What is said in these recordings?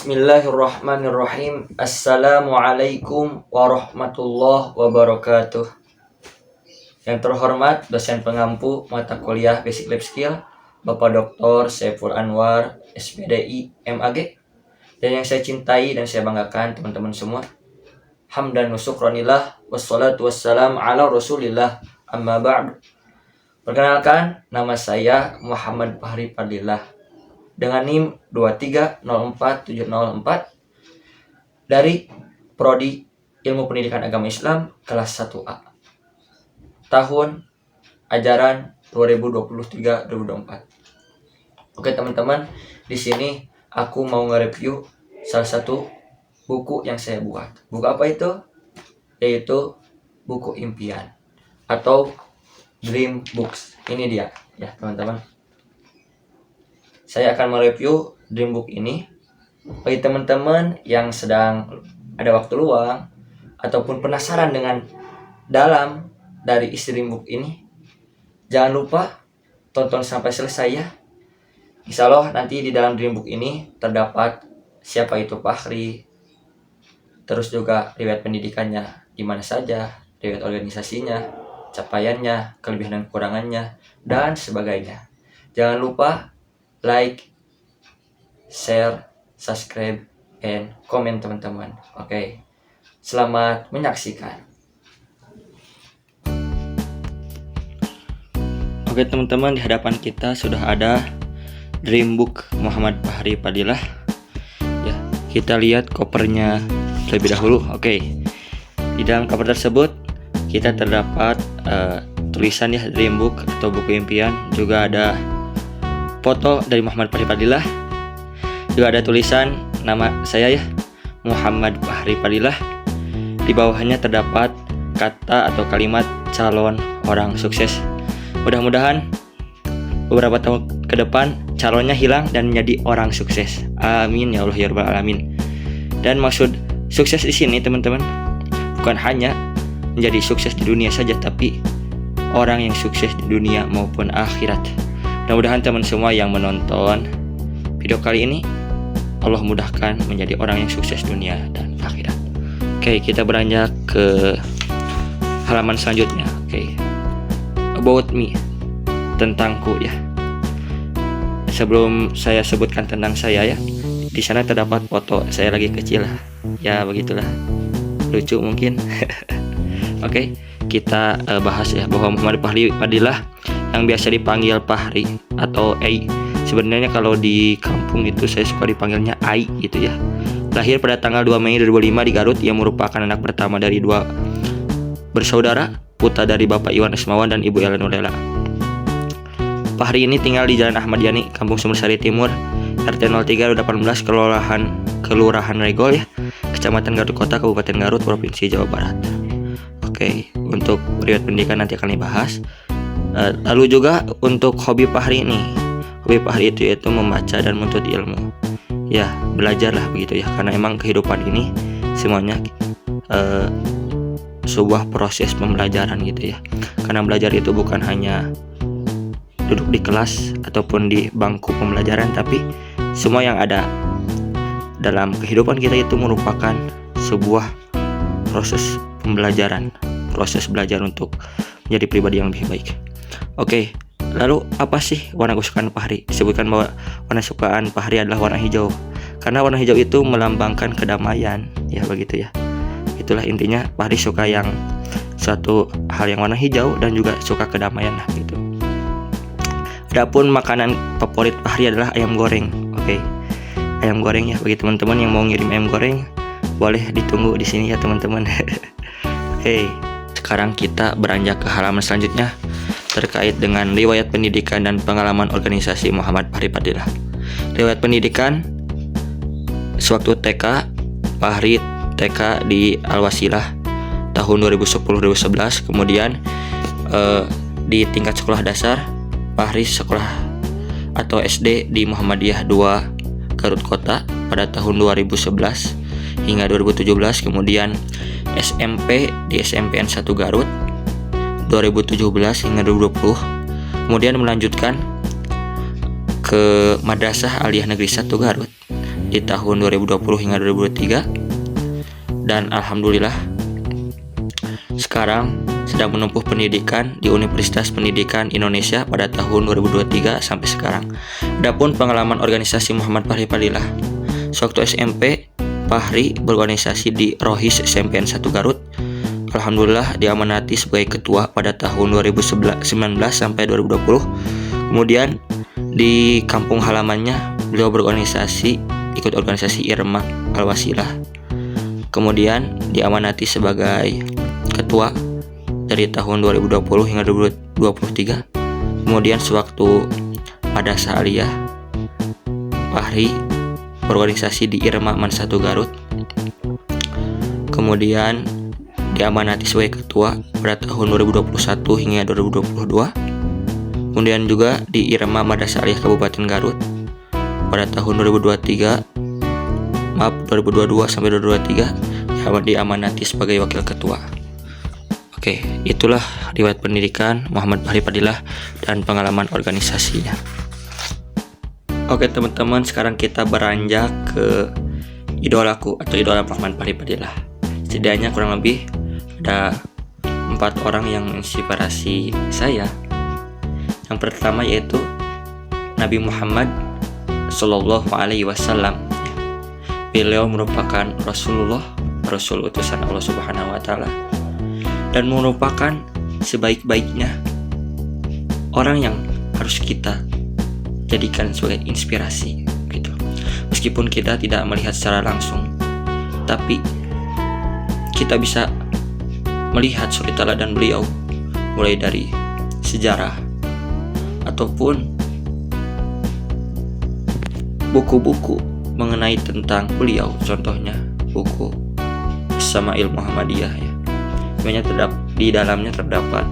Bismillahirrahmanirrahim. Assalamualaikum warahmatullahi wabarakatuh. Yang terhormat dosen pengampu mata kuliah Basic Life Skill Bapak Dr. Saiful Anwar, SPDI, MAG. Dan yang saya cintai dan saya banggakan teman-teman semua. Hamdan wa syukranillah wassalatu wassalam ala rasulillah amma ba'du. Perkenalkan, nama saya Muhammad Fahri Fadillah dengan NIM 2304704 dari Prodi Ilmu Pendidikan Agama Islam kelas 1A. Tahun ajaran 2023-2024. Oke teman-teman, di sini aku mau nge-review salah satu buku yang saya buat. Buku apa itu? Yaitu buku impian atau Dream Books. Ini dia ya teman-teman. Saya akan mereview Dream Book ini bagi teman-teman yang sedang ada waktu luang ataupun penasaran dengan dalam dari isi Dream Book ini. Jangan lupa tonton sampai selesai ya. Insya Allah nanti di dalam Dream Book ini terdapat siapa itu Fahri, terus juga riwayat pendidikannya di mana saja, riwayat organisasinya, capaiannya, kelebihan dan kekurangannya, dan sebagainya. Jangan lupa like, share, subscribe, and komen teman-teman. Oke, selamat menyaksikan. Oke teman-teman, di hadapan kita sudah ada Dream Book Muhammad Fahri Fadillah. Ya, kita lihat covernya terlebih dahulu. Oke, di dalam cover tersebut kita terdapat tulisan ya Dream Book atau buku impian. Juga ada foto dari Muhammad Fahri Fadillah. Juga ada tulisan nama saya ya, Muhammad Fahri Fadillah. Di bawahnya terdapat kata atau kalimat calon orang sukses. Mudah-mudahan beberapa tahun ke depan calonnya hilang dan menjadi orang sukses. Amin ya Allah ya rabbal alamin. Dan maksud sukses di sini teman-teman bukan hanya menjadi sukses di dunia saja, tapi orang yang sukses di dunia maupun akhirat. Mudah-mudahan teman semua yang menonton video kali ini Allah mudahkan menjadi orang yang sukses dunia dan akhirat. Oke, kita beranjak ke halaman selanjutnya. Oke, about me, tentangku ya. Sebelum saya sebutkan tentang saya ya, di sana terdapat foto saya lagi kecil. Ya begitulah, lucu mungkin. Oke, kita bahas ya bahwa Muhammad Fahri Fadillah yang biasa dipanggil Fahri atau Ai. Sebenarnya kalau di kampung itu saya suka dipanggilnya Ai gitu ya. Lahir pada tanggal 2 Mei 2005 di Garut. Ia merupakan anak pertama dari dua bersaudara, putra dari Bapak Iwan Asmawan dan Ibu Ellen Ulela. Fahri ini tinggal di Jalan Ahmad Yani, Kampung Sumbersari Timur, RT 03/18, Kelurahan Regol ya, Kecamatan Garut Kota, Kabupaten Garut, Provinsi Jawa Barat. Oke, untuk riwayat pendidikan nanti akan dibahas. Lalu juga untuk hobi Fahri ini, hobi Fahri itu yaitu membaca dan menuntut ilmu. Ya, belajarlah begitu ya, karena emang kehidupan ini semuanya sebuah proses pembelajaran gitu ya. Karena belajar itu bukan hanya duduk di kelas ataupun di bangku pembelajaran, tapi semua yang ada dalam kehidupan kita itu merupakan sebuah proses pembelajaran, proses belajar untuk menjadi pribadi yang lebih baik. Oke, lalu apa sih warna kesukaan Fahri? Disebutkan bahwa warna kesukaan Fahri adalah warna hijau, karena warna hijau itu melambangkan kedamaian. Ya begitu ya. Itulah intinya, Fahri suka yang suatu hal yang warna hijau dan juga suka kedamaian lah gitu. Adapun makanan favorit Fahri adalah ayam goreng. Oke, ayam goreng ya, bagi teman-teman yang mau ngirim ayam goreng boleh ditunggu di sini ya teman-teman. Oke, sekarang kita beranjak ke halaman selanjutnya terkait dengan riwayat pendidikan dan pengalaman organisasi Muhammad Fahri Fadillah. Riwayat pendidikan sewaktu TK, Fahri TK di Al-Wasilah tahun 2010-2011. Kemudian di tingkat sekolah dasar Fahri sekolah atau SD di Muhammadiyah 2 Garut Kota pada tahun 2011 hingga 2017. Kemudian SMP di SMPN 1 Garut 2017 hingga 2020. Kemudian melanjutkan ke Madrasah Aliyah Negeri 1 Garut di tahun 2020 hingga 2023, dan alhamdulillah sekarang sedang menempuh pendidikan di Universitas Pendidikan Indonesia pada tahun 2023 sampai sekarang. Adapun pengalaman organisasi Muhammad Fahri Fadilah, sewaktu SMP Fahri berorganisasi di Rohis SMPN 1 Garut. Alhamdulillah diamanati sebagai ketua pada tahun 2019 sampai 2020. Kemudian di kampung halamannya beliau ikut organisasi Irma Al-Wasilah. Kemudian diamanati sebagai ketua dari tahun 2020 hingga 2023. Kemudian sewaktu Madrasah Aliyah, Fahri berorganisasi di Irma Man 1 Garut. Kemudian diamanati sebagai ketua pada tahun 2021 hingga 2022. Kemudian juga di Irma Madrasah Aliyah Kabupaten Garut pada tahun 2022 sampai 2023 diamanati sebagai wakil ketua. Oke, itulah riwayat pendidikan Muhammad Fahri Fadilah dan pengalaman organisasinya. Oke teman-teman, sekarang kita beranjak ke idolaku atau idola Muhammad Fahri Fadilah. Setidaknya kurang lebih ada 4 orang yang menginspirasi saya. Yang pertama yaitu Nabi Muhammad Sallallahu Alaihi Wasallam. Beliau merupakan Rasul utusan Allah Subhanahu Wa Taala, dan merupakan sebaik-baiknya orang yang harus kita jadikan sebagai inspirasi gitu. Meskipun kita tidak melihat secara langsung, tapi kita bisa melihat suri teladan beliau mulai dari sejarah ataupun buku-buku mengenai tentang beliau. Contohnya buku Syama'il Muhammadiyah ya. Di dalamnya terdapat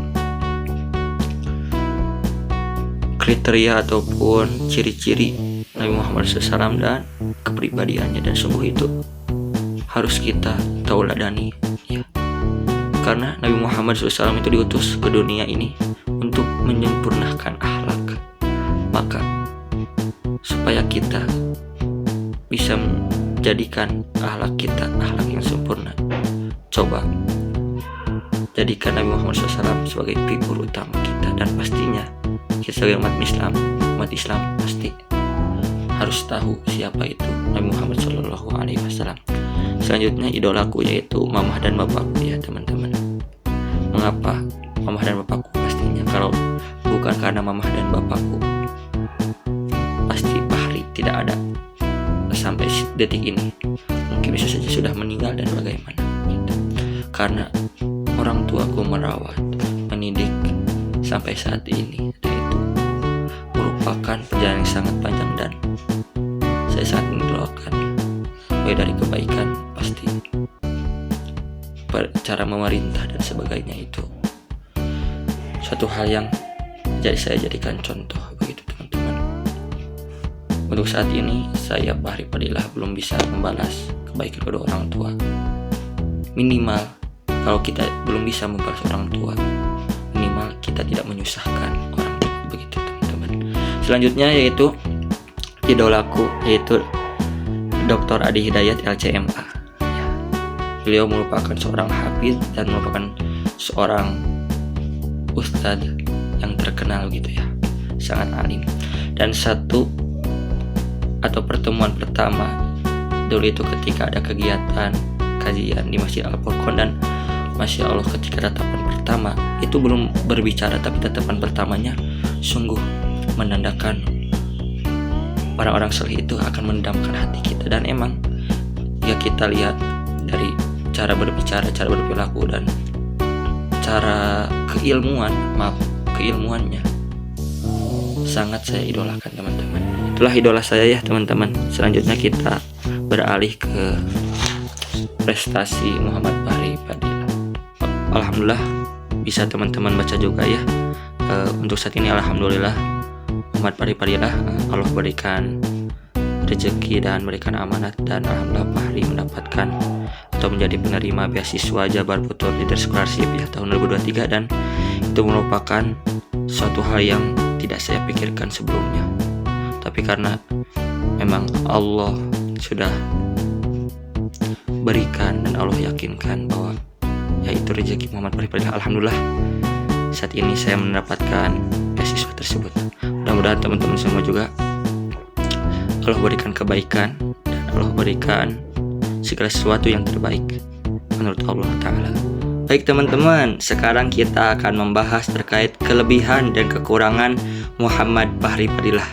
kriteria ataupun ciri-ciri Nabi Muhammad SAW dan kepribadiannya, dan sungguh itu harus kita tauladani ya. Karena Nabi Muhammad SAW itu diutus ke dunia ini untuk menyempurnakan akhlak. Maka supaya kita bisa menjadikan akhlak kita akhlak yang sempurna, coba jadikan Nabi Muhammad SAW sebagai figur utama kita. Dan pastinya kita sebagai umat Islam pasti harus tahu siapa itu Nabi Muhammad SAW. Selanjutnya idolaku yaitu mamah dan bapakku ya teman-teman. Mengapa mamah dan bapakku? Pastinya kalau bukan karena mamah dan bapakku, pasti Fahri tidak ada sampai detik ini. Mungkin bisa saja sudah meninggal dan bagaimana gitu. Karena orang tuaku merawat, mendidik sampai saat ini, dan itu merupakan perjalanan yang sangat panjang, dan saya sangat mendoakan mulai dari kebaikan pasti, cara memerintah dan sebagainya, itu suatu hal yang saya jadikan contoh begitu teman-teman. Untuk saat ini saya Fahri Fadilah belum bisa membalas kebaikan kedua orang tua. Minimal kalau kita belum bisa membalas orang tua, minimal kita tidak menyusahkan orang tua begitu teman-teman. Selanjutnya yaitu idolaku yaitu Dr. Adi Hidayat LCMA ya. Beliau merupakan seorang hafiz dan merupakan seorang ustadz yang terkenal gitu ya, sangat alim. Dan pertemuan pertama dulu itu ketika ada kegiatan kajian di Masjid Al-Furqan, dan Masya Allah ketika tatapan pertama itu belum berbicara, tapi tatapan pertamanya sungguh menandakan orang-orang saleh itu akan mendamkan hati kita. Dan emang ya kita lihat dari cara berbicara, cara berperilaku, dan cara keilmuannya sangat saya idolakan teman-teman. Itulah idola saya ya teman-teman. Selanjutnya kita beralih ke prestasi Muhammad Fahri Fadilah. Alhamdulillah bisa teman-teman baca juga ya. Untuk saat ini alhamdulillah Muhammad Fahri Fadilah Allah berikan rezeki dan berikan amanat, dan alhamdulillah Fahri mendapatkan atau menjadi penerima beasiswa Jabar Future Leader Scholarship ya tahun 2023, dan itu merupakan suatu hal yang tidak saya pikirkan sebelumnya. Tapi karena memang Allah sudah berikan dan Allah yakinkan bahwa yaitu rezeki Muhammad Fahri Fadilah. Alhamdulillah saat ini saya mendapatkan beasiswa tersebut. Mudah-mudahan teman-teman semua juga Allah berikan kebaikan dan Allah berikan segala sesuatu yang terbaik menurut Allah Ta'ala. Baik teman-teman, sekarang kita akan membahas terkait kelebihan dan kekurangan Muhammad Fahri Fadilah.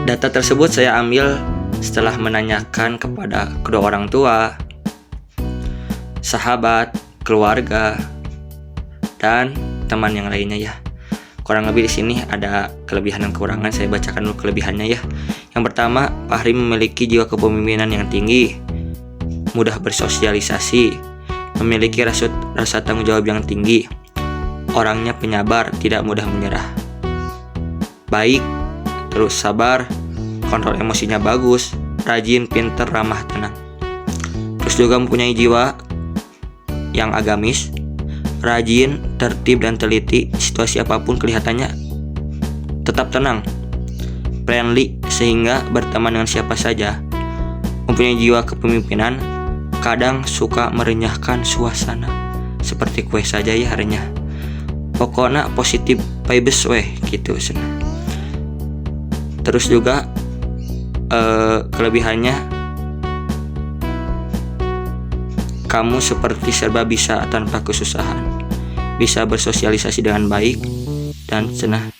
Data tersebut saya ambil setelah menanyakan kepada kedua orang tua, sahabat, keluarga, dan teman yang lainnya ya. Kurang lebih di sini ada kelebihan dan kekurangan. Saya bacakan dulu kelebihannya ya. Yang pertama, Fahri memiliki jiwa kepemimpinan yang tinggi, mudah bersosialisasi, memiliki rasa tanggung jawab yang tinggi, orangnya penyabar, tidak mudah menyerah, baik, terus sabar, kontrol emosinya bagus, rajin, pinter, ramah, tenang. Terus juga mempunyai jiwa yang agamis, rajin, tertib dan teliti, situasi apapun kelihatannya tetap tenang, friendly sehingga berteman dengan siapa saja, mempunyai jiwa kepemimpinan, kadang suka merenyahkan suasana seperti kue saja ya harinya. Pokoknya positif vibes weh gitu sana. Terus juga kelebihannya, kamu seperti serba bisa tanpa kesusahan, bisa bersosialisasi dengan baik dan cenah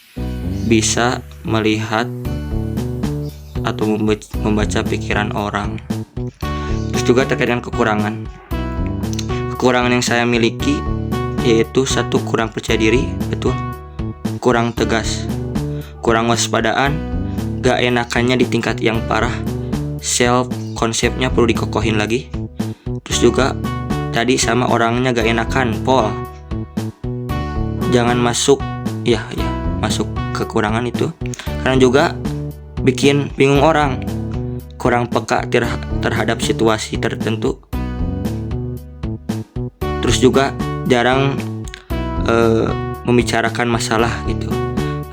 bisa melihat atau membaca pikiran orang. Terus juga terkait dengan kekurangan yang saya miliki yaitu satu, kurang percaya diri, betul, kurang tegas, kurang waspadaan, gak enakannya di tingkat yang parah, self konsepnya perlu dikokohin lagi. Terus juga tadi sama orangnya gak enakan, Pol, jangan masuk masuk kekurangan itu karena juga bikin bingung orang, kurang peka terhadap situasi tertentu. Terus juga jarang membicarakan masalah gitu.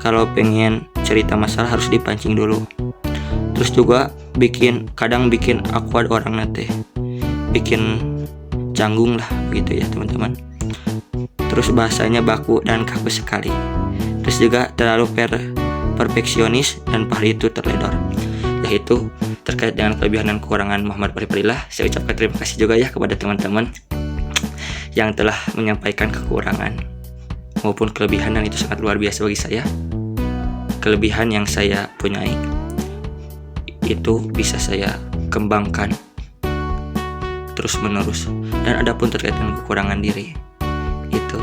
Kalau pengen cerita masalah harus dipancing dulu. Terus juga kadang bikin awkward orang nanti, bikin canggung lah begitu ya teman-teman. Terus bahasanya baku dan kaku sekali. Terus juga terlalu perfeksionis dan Fahri itu terledor. Yaitu terkait dengan kelebihan dan kekurangan Muhammad Fahri Fadilah. Saya ucapkan terima kasih juga ya kepada teman-teman yang telah menyampaikan kekurangan maupun kelebihan yang itu sangat luar biasa bagi saya. Kelebihan yang saya punyai itu bisa saya kembangkan terus menerus, dan adapun terkait dengan kekurangan diri itu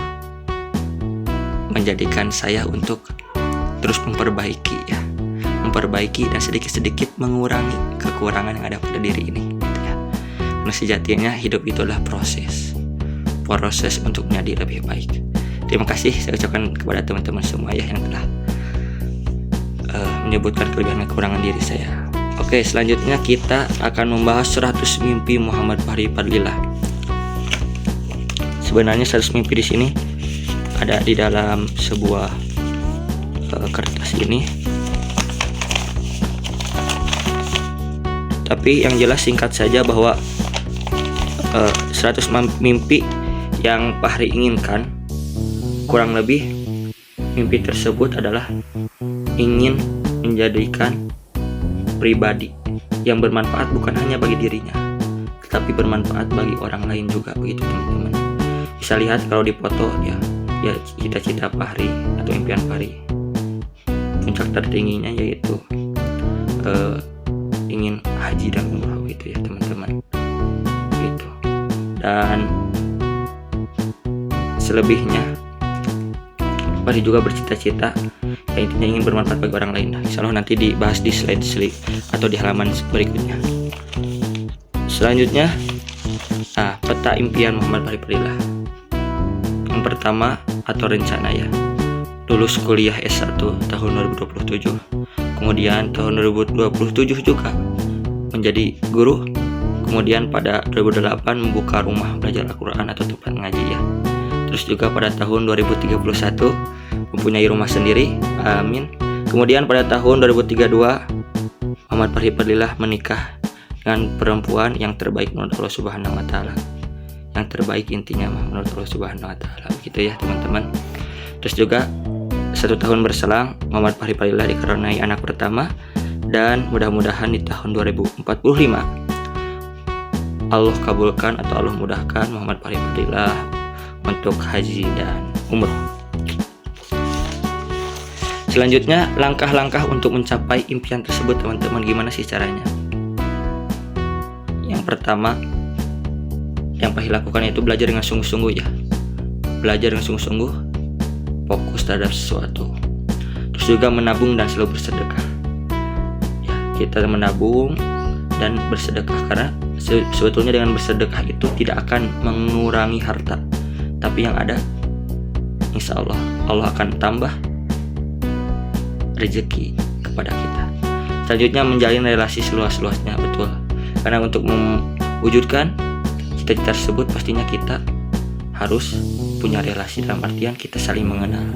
menjadikan saya untuk terus memperbaiki dan sedikit-sedikit mengurangi kekurangan yang ada pada diri ini gitu ya. Karena sejatinya hidup itu adalah proses untuk menjadi lebih baik. Terima kasih saya ucapkan kepada teman-teman semua ya yang telah menyebutkan kelebihan dan kekurangan diri saya. Oke, selanjutnya kita akan membahas 100 mimpi Muhammad Fahri Fadilah. Sebenarnya 100 mimpi di sini ada di dalam sebuah kertas ini. Tapi yang jelas singkat saja bahwa 100 mimpi yang Fahri inginkan, kurang lebih mimpi tersebut adalah ingin menjadikan pribadi yang bermanfaat bukan hanya bagi dirinya, tetapi bermanfaat bagi orang lain juga begitu teman-teman. Bisa lihat kalau di foto ya cita-cita Fahri atau impian Fahri, puncak tertingginya yaitu ingin haji dan umroh gitu ya teman-teman gitu. Dan selebihnya Fahri juga bercita-cita yang intinya ingin bermanfaat bagi orang lain. Insya Allah nanti dibahas di slide atau di halaman berikutnya. Selanjutnya peta impian Muhammad Fahri Fadilah. Yang pertama atau rencana ya, lulus kuliah S1 tahun 2027, kemudian tahun 2027 juga menjadi guru, kemudian pada 2008 membuka rumah belajar Al-Quran atau tempat ngaji ya. Terus juga pada tahun 2031 mempunyai rumah sendiri, amin. Kemudian pada tahun 2032 Muhammad Fahri Fadillah menikah dengan perempuan yang terbaik menurut Allah Subhanahu wa taala. Yang terbaik intinya menurut Allah Subhanahu wa taala. Begitu ya, teman-teman. Terus juga 1 tahun berselang, Muhammad Fahri Fadillah dikaruniai anak pertama, dan mudah-mudahan di tahun 2045 Allah kabulkan atau Allah mudahkan Muhammad Fahri Fadillah untuk haji dan umroh. Selanjutnya, langkah-langkah untuk mencapai impian tersebut, teman-teman, gimana sih caranya? Yang pertama yang Fahri lakukan itu belajar dengan sungguh-sungguh ya. Belajar dengan sungguh-sungguh, fokus terhadap sesuatu. Terus juga menabung dan selalu bersedekah. Ya, kita menabung dan bersedekah, karena sebetulnya dengan bersedekah itu tidak akan mengurangi harta, tapi yang ada insya Allah akan tambah rezeki kepada kita. Selanjutnya, menjalin relasi seluas-luasnya, betul, karena untuk mewujudkan cita-cita tersebut pastinya kita harus punya relasi, dalam artian kita saling mengenal,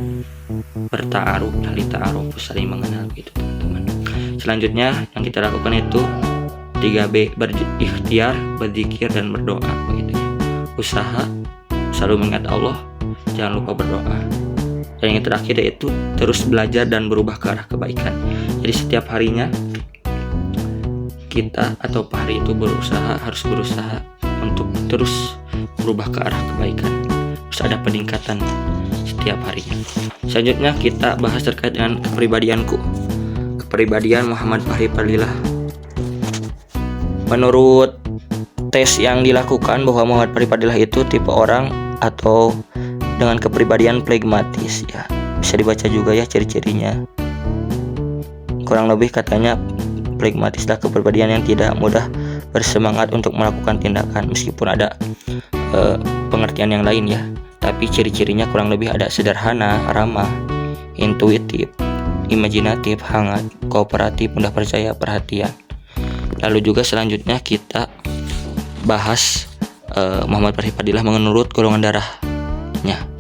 berta'aruf, saling mengenal gitu, teman-teman. Selanjutnya yang kita lakukan itu 3B, berikhtiar, berzikir, dan berdoa, begitu ya. Usaha, selalu mengingat Allah, jangan lupa berdoa. Dan yang terakhir yaitu terus belajar dan berubah ke arah kebaikan. Jadi setiap harinya kita atau Fahri itu harus berusaha untuk terus berubah ke arah kebaikan. Terus ada peningkatan setiap harinya. Selanjutnya kita bahas terkait dengan kepribadianku. Kepribadian Muhammad Fahri Fadillah. Menurut tes yang dilakukan bahwa Muhammad Fahri Fadillah itu tipe orang atau dengan kepribadian flegmatis ya. Bisa dibaca juga ya ciri-cirinya. Kurang lebih katanya flegmatislah kepribadian yang tidak mudah bersemangat untuk melakukan tindakan, meskipun ada pengertian yang lain ya. Tapi ciri-cirinya kurang lebih ada sederhana, ramah, intuitif, imajinatif, hangat, kooperatif, mudah percaya, perhatian. Lalu juga selanjutnya kita bahas Muhammad Fahri Fadillah menurut golongan darahnya.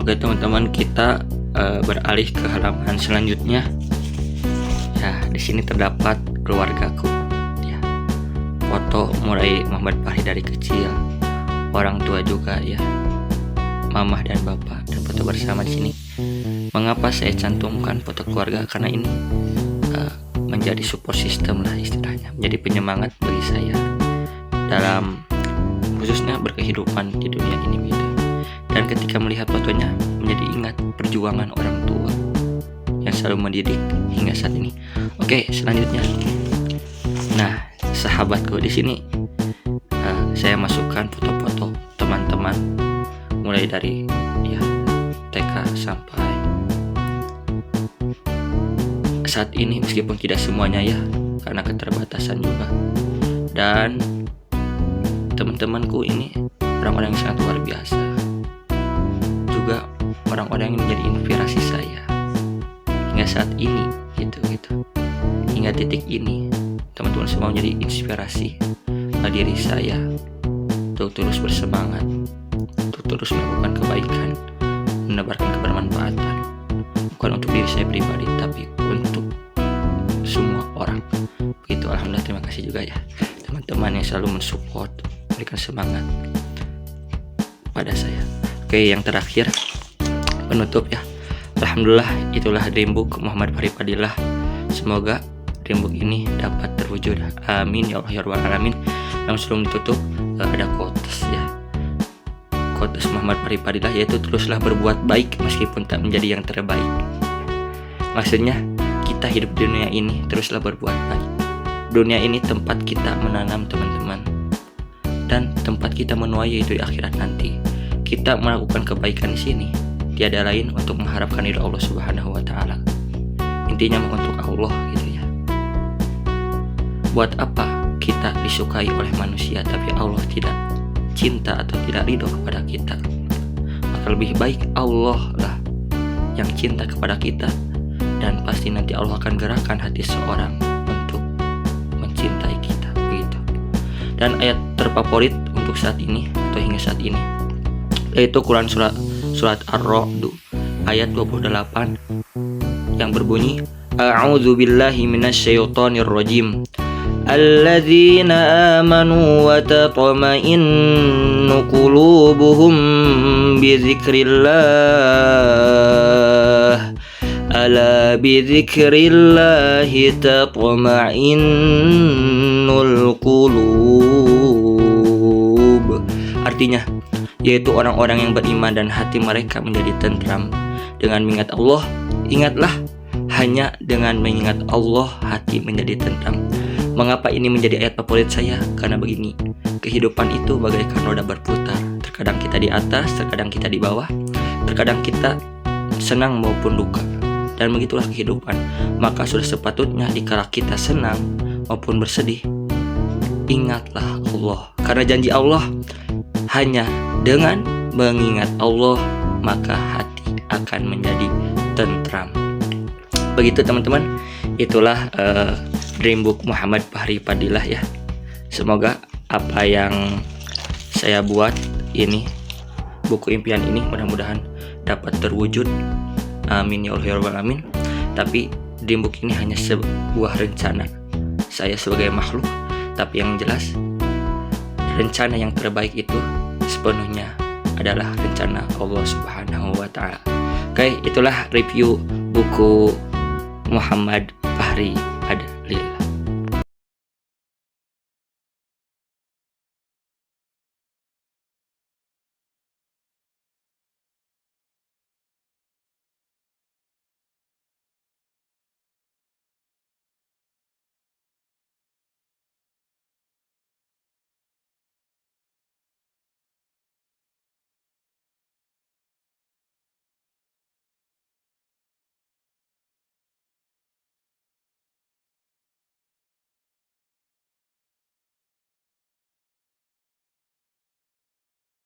Oke teman-teman, kita beralih ke halaman selanjutnya. Ya, di sini terdapat keluargaku. Ya, foto mulai Muhammad Fahri dari kecil, orang tua juga ya, mamah dan bapak, dan foto bersama di sini. Mengapa saya cantumkan foto keluarga? Karena ini menjadi support system lah istilahnya, menjadi penyemangat bagi saya dalam khususnya berkehidupan di dunia ini gitu. Dan ketika melihat fotonya menjadi ingat perjuangan orang tua yang selalu mendidik hingga saat ini. Oke, selanjutnya. Nah, sahabatku, di sini saya masukkan foto-foto teman-teman mulai dari ya TK sampai saat ini, meskipun tidak semuanya ya karena keterbatasan juga. Dan teman-temanku ini orang-orang yang sangat luar biasa, juga orang-orang yang menjadi inspirasi saya hingga saat ini gitu hingga titik ini. Teman-teman semua menjadi inspirasi bagi diri saya untuk terus bersemangat, untuk terus melakukan kebaikan, menebarkan kebermanfaatan, bukan untuk diri saya pribadi tapi untuk semua orang. Begitu, alhamdulillah, terima kasih juga ya teman-teman yang selalu mensupport, memberikan semangat pada saya. Oke, yang terakhir penutup ya. Alhamdulillah, itulah dreambook Muhammad Fahri Fadillah. Semoga dreambook ini dapat terwujud. Amin ya Allah ya rabbal alamin. Yang sebelum ditutup ada quotes ya. Quotes Muhammad Fahri Fadillah yaitu teruslah berbuat baik meskipun tak menjadi yang terbaik. Maksudnya kita hidup di dunia ini teruslah berbuat baik. Dunia ini tempat kita menanam teman-teman. dan tempat kita menuai yaitu di akhirat nanti. Kita melakukan kebaikan di sini tiada lain untuk mengharapkan ridho Allah Subhanahu wa taala. Intinya untuk Allah gitu ya. Buat apa kita disukai oleh manusia tapi Allah tidak cinta atau tidak ridho kepada kita? Maka lebih baik Allah lah yang cinta kepada kita, dan pasti nanti Allah akan gerakkan hati seorang untuk mencintai kita begitu. Dan ayat terfavorit untuk saat ini atau hingga saat ini yaitu Quran surat Ar-Ra'd ayat 28 yang berbunyi A'udzu billahi minasyaitonir rajim. Alladzina amanu wa tatma'innu qulubuhum bi dzikrillah. Ala bi dzikrillah tatma'innul qulub. Artinya yaitu orang-orang yang beriman dan hati mereka menjadi tentram dengan mengingat Allah. Ingatlah, hanya dengan mengingat Allah hati menjadi tentram. Mengapa ini menjadi ayat favorit saya? Karena begini, kehidupan itu bagaikan roda berputar. Terkadang kita di atas, terkadang kita di bawah, terkadang kita senang maupun duka. Dan begitulah kehidupan. Maka sudah sepatutnya dikala kita senang maupun bersedih, ingatlah Allah. Karena janji Allah, hanya dengan mengingat Allah maka hati akan menjadi tentram. Begitu teman-teman, itulah Dream Book Muhammad Fahri Fadilah ya. Semoga apa yang saya buat ini, buku impian ini, mudah-mudahan dapat terwujud. Amin ya Allah ya Rabbal Alamin. Tapi Dream Book ini hanya sebuah rencana saya sebagai makhluk, tapi yang jelas rencana yang terbaik itu sepenuhnya adalah rencana Allah Subhanahu wa taala. Oke, itulah review buku Muhammad Fahri